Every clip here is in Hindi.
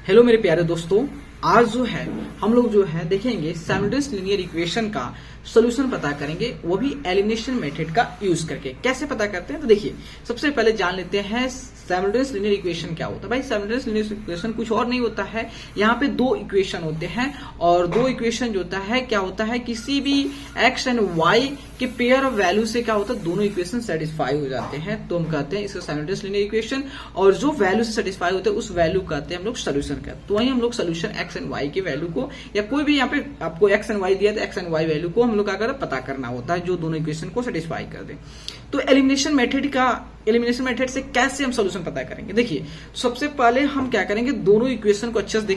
हेलो मेरे प्यारे दोस्तों, आज जो है हम लोग जो है देखेंगे साइमल्टेनियस लीनियर इक्वेशन का सॉल्यूशन पता करेंगे, वो भी एलिमिनेशन मेथड का यूज करके। कैसे पता करते हैं तो देखिए, सबसे पहले जान लेते हैं साइमल्टेनियस लीनियर इक्वेशन क्या होता है। भाई साइमल्टेनियस लीनियर इक्वेशन कुछ और नहीं होता है, यहाँ पे दो इक्वेशन होते हैं और दो इक्वेशन जो होता है क्या होता है, किसी भी एक्स एंड वाई के पेयर ऑफ वैल्यू से क्या होता है, दोनों इक्वेशन सेटिस्फाई हो जाते हैं, तो हम कहते हैं इसका साइमल्टेनियस लीनियर इक्वेशन। और जो वैल्यू से सेटिस्फाई होते हैं उस वैल्यू कहते हैं हम लोग सोल्यूशन का। तो वही हम लोग सोल्यूशन एक्स एंड वाई के वैल्यू को, या कोई भी यहाँ पे आपको एक्स एंड वाई दिया तो एक्स एंड वाई वैल्यू को हम लोग क्या करें, पता करना होता है जो दोनों इक्वेशन को सेटिस्फाई कर दे। तो एलिमिनेशन मेथड से कैसे हम सॉल्यूशन पता करेंगे। देखिए, सबसे पहले हम क्या करेंगे, दोनों इक्वेशन को अच्छे से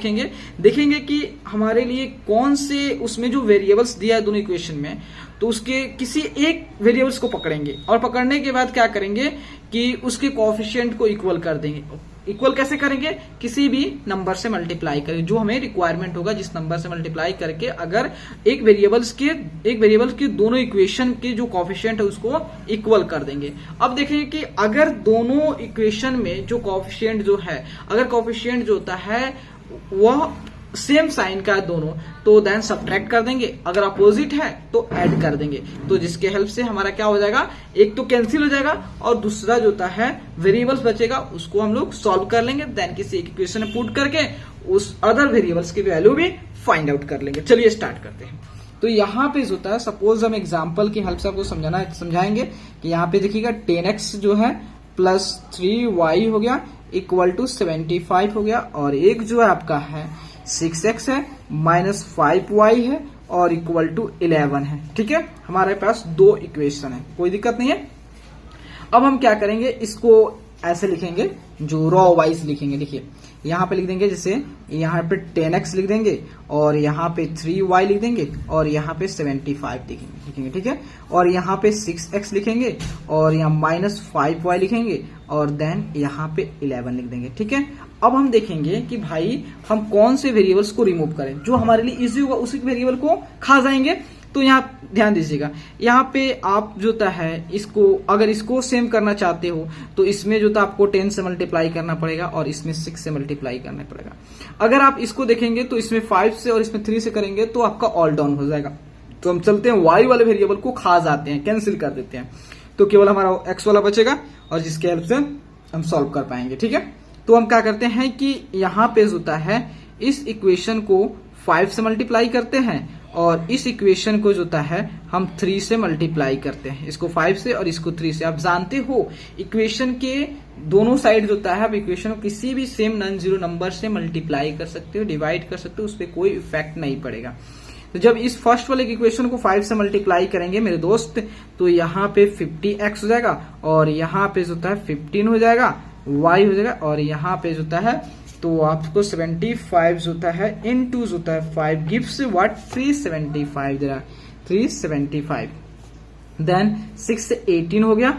देखेंगे कि हमारे लिए कौन से उसमें जो वेरिएबल्स दिया है दोनों इक्वेशन में, तो उसके किसी एक वेरिएबल्स को पकड़ेंगे और पकड़ने के बाद क्या करेंगे कि उसके कोएफिशिएंट को इक्वल कर देंगे। इक्वल कैसे करेंगे, किसी भी नंबर से मल्टीप्लाई करेंगे जो हमें रिक्वायरमेंट होगा, जिस नंबर से मल्टीप्लाई करके अगर एक वेरिएबल्स के दोनों इक्वेशन के जो कोएफिशिएंट है उसको इक्वल कर देंगे। अब देखेंगे कि अगर दोनों इक्वेशन में जो कोएफिशिएंट जो है, अगर कोएफिशिएंट जो होता है वह सेम साइन का है दोनों, तो देन सब्ट्रैक्ट कर देंगे, अगर अपोजिट है तो ऐड कर देंगे। तो जिसके हेल्प से हमारा क्या हो जाएगा, एक तो कैंसिल हो जाएगा और दूसरा जो होता है वेरिएबल्स बचेगा, उसको हम लोग सॉल्व कर लेंगे। देन किसी एक इक्वेशन में पुट करके उस अदर वेरिएबल्स की वैल्यू भी फाइंड आउट कर लेंगे। चलिए स्टार्ट करते हैं। तो यहाँ पे जो होता है, सपोज हम एग्जाम्पल की हेल्प से आपको समझाएंगे कि यहाँ पे देखिएगा 10x जो है प्लस 3y हो गया इक्वल टू 75 हो गया, और एक जो है आपका है 6x है माइनस 5y है और इक्वल टू 11 है। ठीक है, हमारे पास दो इक्वेशन है, कोई दिक्कत नहीं है। अब हम क्या करेंगे, इसको ऐसे लिखेंगे, जो रॉ वाइज लिखेंगे। देखिए यहाँ पे लिख देंगे, जैसे यहाँ पे 10x लिख देंगे और यहाँ पे 3y लिख देंगे और यहाँ पे 75 लिखेंगे। ठीक है, और यहाँ पे 6x लिखेंगे और यहाँ माइनस 5y लिखेंगे और देन यहाँ पे 11 लिख देंगे। ठीक है, अब हम देखेंगे कि भाई हम कौन से वेरिएबल्स को रिमूव करें, जो हमारे लिए इजी होगा उसी वेरिएबल को खा जाएंगे। तो यहाँ ध्यान दीजिएगा, यहाँ पे आप जो है इसको, अगर इसको सेम करना चाहते हो तो इसमें जो आपको 10 से मल्टीप्लाई करना पड़ेगा और इसमें 6 से मल्टीप्लाई करना पड़ेगा। अगर आप इसको देखेंगे तो इसमें 5 से और इसमें 3 से करेंगे तो आपका ऑल डाउन हो जाएगा। तो हम चलते हैं वाई वाले वेरिएबल को खा जाते हैं, कैंसिल कर देते हैं, तो केवल हमारा एक्स वाला बचेगा और जिसके हेल्प से हम सॉल्व कर पाएंगे। ठीक है, तो हम क्या करते हैं कि यहाँ पे होता है इस इक्वेशन को 5 से मल्टीप्लाई करते हैं और इस इक्वेशन को जो होता है हम 3 से मल्टीप्लाई करते हैं, इसको 5 से और इसको 3 से। आप जानते हो इक्वेशन के दोनों साइड जो होता है, आप इक्वेशन को किसी भी सेम नॉन जीरो नंबर से मल्टीप्लाई कर सकते हो, डिवाइड कर सकते हो, उस पर कोई इफेक्ट नहीं पड़ेगा। तो जब इस फर्स्ट वाले इक्वेशन को 5 से मल्टीप्लाई करेंगे मेरे दोस्त, तो यहाँ पे 50x हो जाएगा और यहाँ पे जो होता है 15 हो जाएगा, y हो जाएगा, और यहाँ पे जो होता है तो आपको 75 होता है इनटू होता है 5 गिव्स व्हाट 375 दे रहा है, 375। देन 6 से 18 हो गया,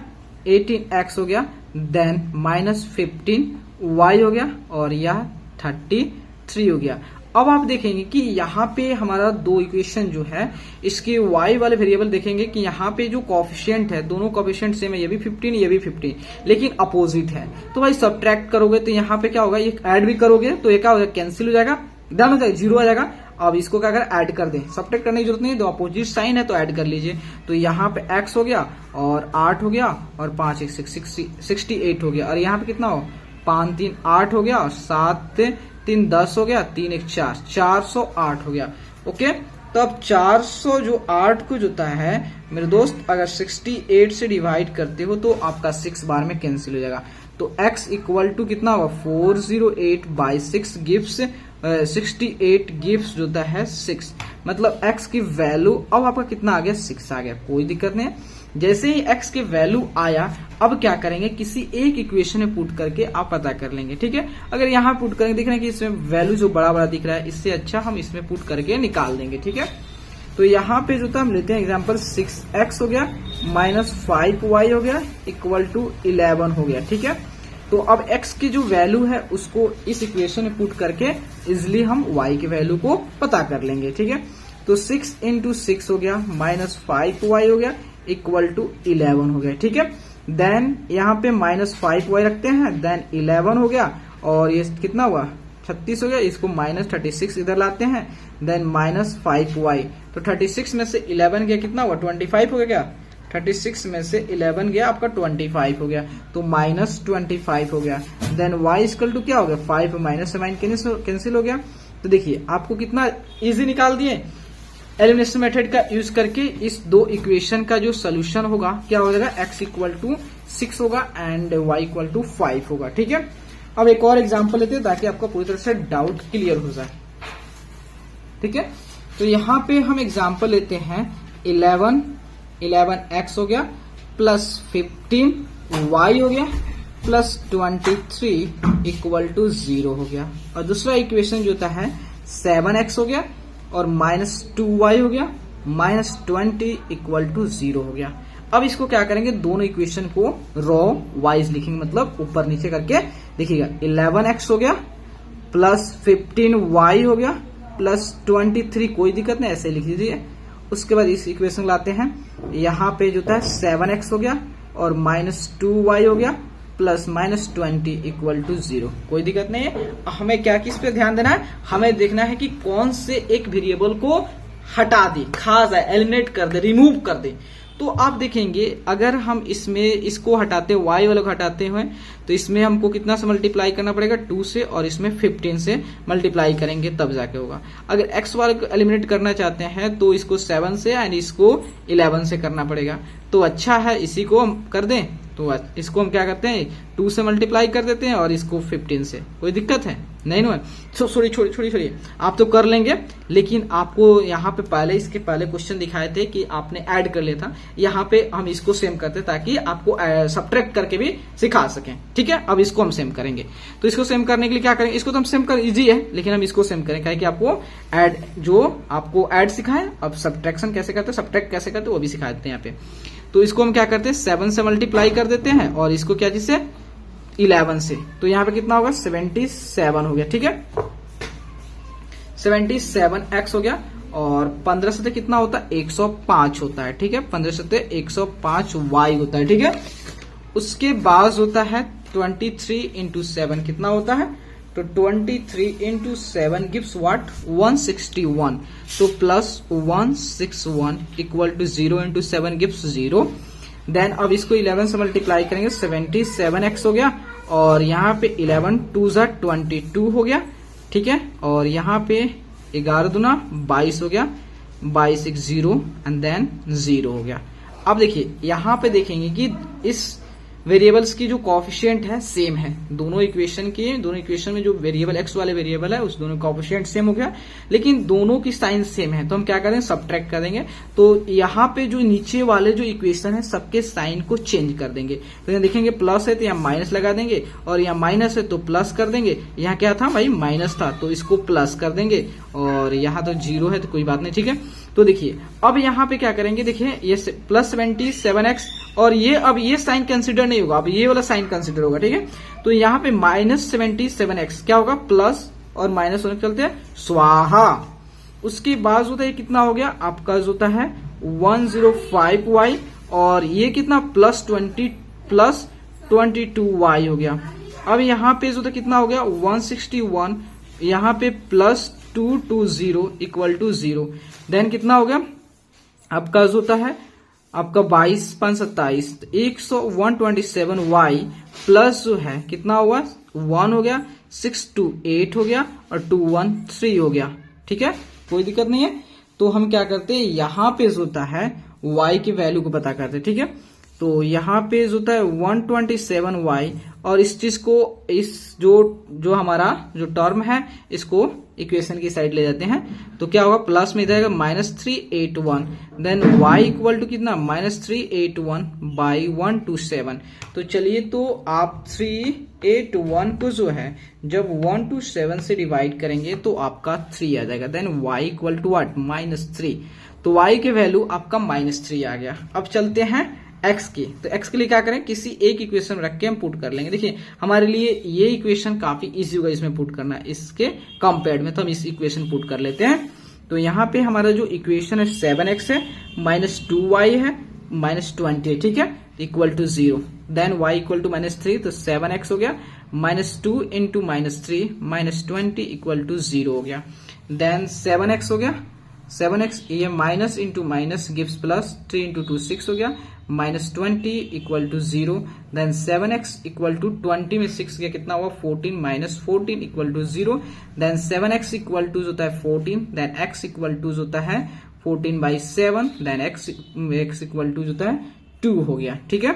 18x हो गया, देन माइनस 15y हो गया और यह 33 हो गया। अब आप देखेंगे कि यहाँ पे हमारा दो इक्वेशन जो है, इसके y वाले वेरिएबल देखेंगे कि यहाँ पे जो कोएफिशिएंट है, दोनों कोएफिशिएंट सेम है, ये भी 15 ये भी 15, लेकिन अपोजिट है। तो भाई सब्ट्रैक्ट करोगे तो यहाँ पे क्या होगा, ये ऐड भी करोगे तो ये क्या हो जाएगा, कैंसिल हो जाएगा, डन हो जाएगा, 0 आ जाएगा। अब इसको क्या कर ऐड कर दें, सब्ट्रैक्ट करने की जरूरत नहीं, दो अपोजिट साइन है तो ऐड कर लीजिए। तो यहाँ पे x हो गया और 8 हो गया और 5 1 68 हो गया, और यहाँ पे कितना हो, 5 3 8 हो गया और 7 3 10 हो गया, 3 1 4, 408 हो गया। ओके, तो अब 408 को जो होता है मेरे दोस्त, अगर 68 से डिवाइड करते हो तो आपका 6 बार में कैंसिल हो जाएगा। तो x इक्वल टू कितना होगा, 408 बाई 6 गिव्स 68 गिव्स जो होता है 6, मतलब x की वैल्यू अब आपका कितना आ गया, 6 आ गया। कोई दिक्कत नहीं है, जैसे ही x के वैल्यू आया, अब क्या करेंगे, किसी एक इक्वेशन में पुट करके आप पता कर लेंगे। ठीक है, अगर यहाँ पुट करेंगे, देख रहे हैं कि इसमें वैल्यू जो बड़ा बड़ा दिख रहा है, इससे अच्छा हम इसमें पुट करके निकाल देंगे। ठीक है, तो यहाँ पे जो था हम लेते हैं एग्जाम्पल, 6x हो गया माइनस 5y हो गया इक्वल टू 11 हो गया। ठीक है, तो अब x की जो वैल्यू है उसको इस इक्वेशन में पुट करके इजिली हम y की वैल्यू को पता कर लेंगे। ठीक है, तो 6 इंटू 6 हो गया माइनस 5y हो गया इक्वल टू 11 हो गया। ठीक है, देन यहाँ पे माइनस 5y रखते हैं, देन 11 हो गया और ये कितना हुआ 36 हो गया, इसको -36 इधर लाते हैं, देन -5y। तो 36 में से 11 गया कितना हुआ, 25 हो गया क्या, 36 में से 11 गया आपका 25 हो गया, तो -25 हो गया। देन y इक्वल टू क्या हो गया, 5 माइनस से माइन कैंसिल हो गया। तो देखिए आपको कितना इजी निकाल दिए एलिमिनेशन मेथड का यूज करके। इस दो इक्वेशन का जो सोल्यूशन होगा क्या हो जाएगा, x इक्वल टू 6 होगा एंड y इक्वल टू 5 होगा। ठीक है, अब एक और एग्जांपल लेते हैं ताकि आपका पूरी तरह से डाउट क्लियर हो जाए। ठीक है, तो यहां पे हम एग्जांपल लेते हैं 11x हो गया प्लस 15y हो गया प्लस 23 इक्वल टू 0 हो गया। और दूसरा इक्वेशन जो होता है 7x हो गया और -2y हो गया -20 इक्वल टू 0 हो गया। अब इसको क्या करेंगे, दोनों इक्वेशन को रो वाइज लिखेंगे, मतलब ऊपर नीचे करके देखिएगा। 11x हो गया प्लस 15y हो गया प्लस 23, कोई दिक्कत नहीं, ऐसे लिख दीजिए। उसके बाद इस इक्वेशन लाते हैं, यहाँ पे जो था 7x हो गया और -2y हो गया प्लस -20 इक्वल टू 0, कोई दिक्कत नहीं है। हमें क्या किस पे ध्यान देना है, हमें देखना है कि कौन से एक वेरिएबल को हटा दे, खा जाए, एलिमिनेट कर दे, रिमूव कर दे। तो आप देखेंगे अगर हम इसमें इसको हटाते y वाले को हटाते हैं तो इसमें हमको कितना से मल्टीप्लाई करना पड़ेगा, 2 से, और इसमें 15 से मल्टीप्लाई करेंगे तब जाके होगा। अगर x वाले को एलिमिनेट करना चाहते हैं तो इसको 7 से एंड इसको 11 से करना पड़ेगा। तो अच्छा है इसी को हम कर दें, तो इसको हम क्या करते हैं 2 से मल्टीप्लाई कर देते हैं और इसको 15 से, कोई दिक्कत है नहीं ना। छोड़िए आप तो कर लेंगे, लेकिन आपको यहाँ पे पहले इसके पहले क्वेश्चन दिखाए थे कि आपने ऐड कर लिया था, यहाँ पे हम इसको सेम करते हैं ताकि आपको सब्ट्रैक्ट करके भी सिखा सकें। ठीक है, अब इसको हम सेम करेंगे। तो इसको सेम करने के लिए क्या करेंगे, इसको तो हम सेम कर इजी है, लेकिन हम इसको सेम करें कि आपको ऐड, जो आपको ऐड सिखाए, अब सब्ट्रैक्शन कैसे करते हैं, सब्ट्रैक्ट कैसे करते हैं वो भी सिखा देते हैं यहाँ पे। तो इसको हम क्या करते हैं 7 से मल्टीप्लाई कर देते हैं और इसको क्या जिससे 11 से, तो यहाँ पे कितना होगा 77 हो गया। ठीक है, 77x हो गया और 15 से कितना होता है 105 होता है। ठीक है, 15 से 105y होता है। ठीक है, उसके बाद होता है 23 इंटू 7 कितना होता है, तो 23 इंटू 7 गिव्स व्हाट 161, तो plus 161 equal to 0 into 7 gives 0। Then अब इसको 11 से मल्टीप्लाई करेंगे, 77x हो गया और यहाँ पे 11 2 जा 22 हो गया। ठीक है, और यहाँ पे 11 दूना 22 हो गया, 22 एक 0 एंड देन 0 हो गया। अब देखिए यहाँ पे देखेंगे कि इस वेरिएबल्स की जो कोएफिशिएंट है सेम है, दोनों इक्वेशन में जो वेरिएबल x वाले वेरिएबल है उस दोनों कोएफिशिएंट सेम हो गया, लेकिन दोनों की साइन सेम है। तो हम क्या करेंगे सब्ट्रैक्ट कर देंगे। तो यहाँ पे जो नीचे वाले जो इक्वेशन है सबके साइन को चेंज कर देंगे। तो यहाँ देखेंगे प्लस है तो यहाँ माइनस लगा देंगे, और यहाँ माइनस है तो प्लस कर देंगे। यहाँ क्या था भाई माइनस था तो इसको प्लस कर देंगे, और यहाँ तो 0 है तो कोई बात नहीं। ठीक है, तो देखिए अब यहाँ पे क्या करेंगे, देखिए ये प्लस 77x और ये अब ये साइन कंसिडर नहीं होगा, अब ये वाला साइन कंसिडर होगा। ठीक है, तो यहाँ पे -77x क्या होगा, प्लस और माइनस होने चलते हैं स्वाहा। उसके बाद होता है कितना हो गया आपका जो होता है 105y और ये कितना प्लस 22y हो गया। अब यहाँ पे जो था कितना हो गया 161, यहाँ पे प्लस 220 इक्वल टू 0। देन कितना हो गया आपका जो होता है आपका 22 5 27, 127y प्लस जो है कितना हुआ 1 हो गया, 628 हो गया और 213 हो गया। ठीक है, कोई दिक्कत नहीं है। तो हम क्या करते हैं यहाँ पे जो होता है y की वैल्यू को पता करते हैं। ठीक है, तो यहाँ पे जो होता है 127y और इस चीज को इस जो हमारा जो टर्म है इसको इक्वेशन की साइड ले जाते हैं। तो क्या होगा प्लस में इधर आएगा -381, देन y इक्वल टू कितना -381 बाई 127। तो चलिए तो आप 381 को जो है जब 127 से डिवाइड करेंगे तो आपका 3 आ जाएगा। Then y equal to what -3, तो y के वैल्यू आपका -3 आ गया। अब चलते हैं x की, तो x के लिए क्या करें किसी एक इक्वेशन रख के हम पुट कर लेंगे। देखिए हमारे लिए ये इक्वेशन काफी इजी होगा इसमें पुट करना, इसके कंपेयर में। तो हम इस इक्वेशन पुट कर लेते हैं। तो यहाँ पे हमारा जो इक्वेशन है 7x है, -2y है, -20 है। ठीक है, equal to 0। Then y equal to -3, तो 7x हो गया -2 इंटू -3 -20 इक्वल टू 0 हो गया। देन 7x हो गया, 7x ये minus into minus gives plus, 3 into 2 6 हो गया, -20 equal to 0। Then 7x equal to 20 में 6 गया कितना हुआ 14 -14 equal to 0। Then 7x equal to होता है 14, देन x इक्वल टू होता है 14/7, देन x इक्वल टू होता है 2 हो गया। ठीक है,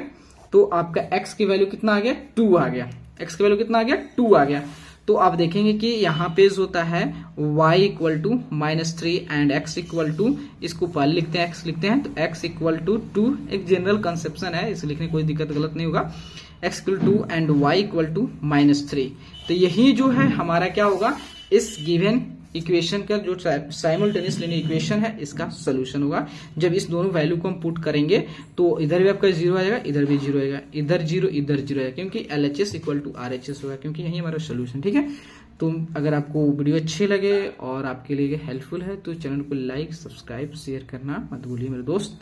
तो आपका x की वैल्यू कितना आ गया 2 आ गया, x की वैल्यू कितना आ गया 2 आ गया। तो आप देखेंगे कि यहाँ पे होता है y equal to -3 and x equal to, इसको पहले लिखते हैं x लिखते हैं, तो x इक्वल टू 2, एक जनरल कंसेप्शन है, इसे लिखने कोई दिक्कत गलत नहीं होगा। x equal to and y equal to -3, तो यही जो है हमारा क्या होगा इस गिवन इक्वेशन का जो साइमल्टेनियस लीनियर इक्वेशन है इसका सोल्यूशन होगा। जब इस दोनों वैल्यू को हम पुट करेंगे तो इधर भी आपका 0 आ जाएगा, इधर भी 0 आएगा, इधर 0 इधर 0 आएगा, क्योंकि LHS इक्वल टू RHS होगा, क्योंकि यही हमारा सोल्यूशन। ठीक है, तो अगर आपको वीडियो अच्छे लगे और आपके लिए हेल्पफुल है तो चैनल को लाइक सब्सक्राइब शेयर करना मत भूलिए मेरे दोस्त।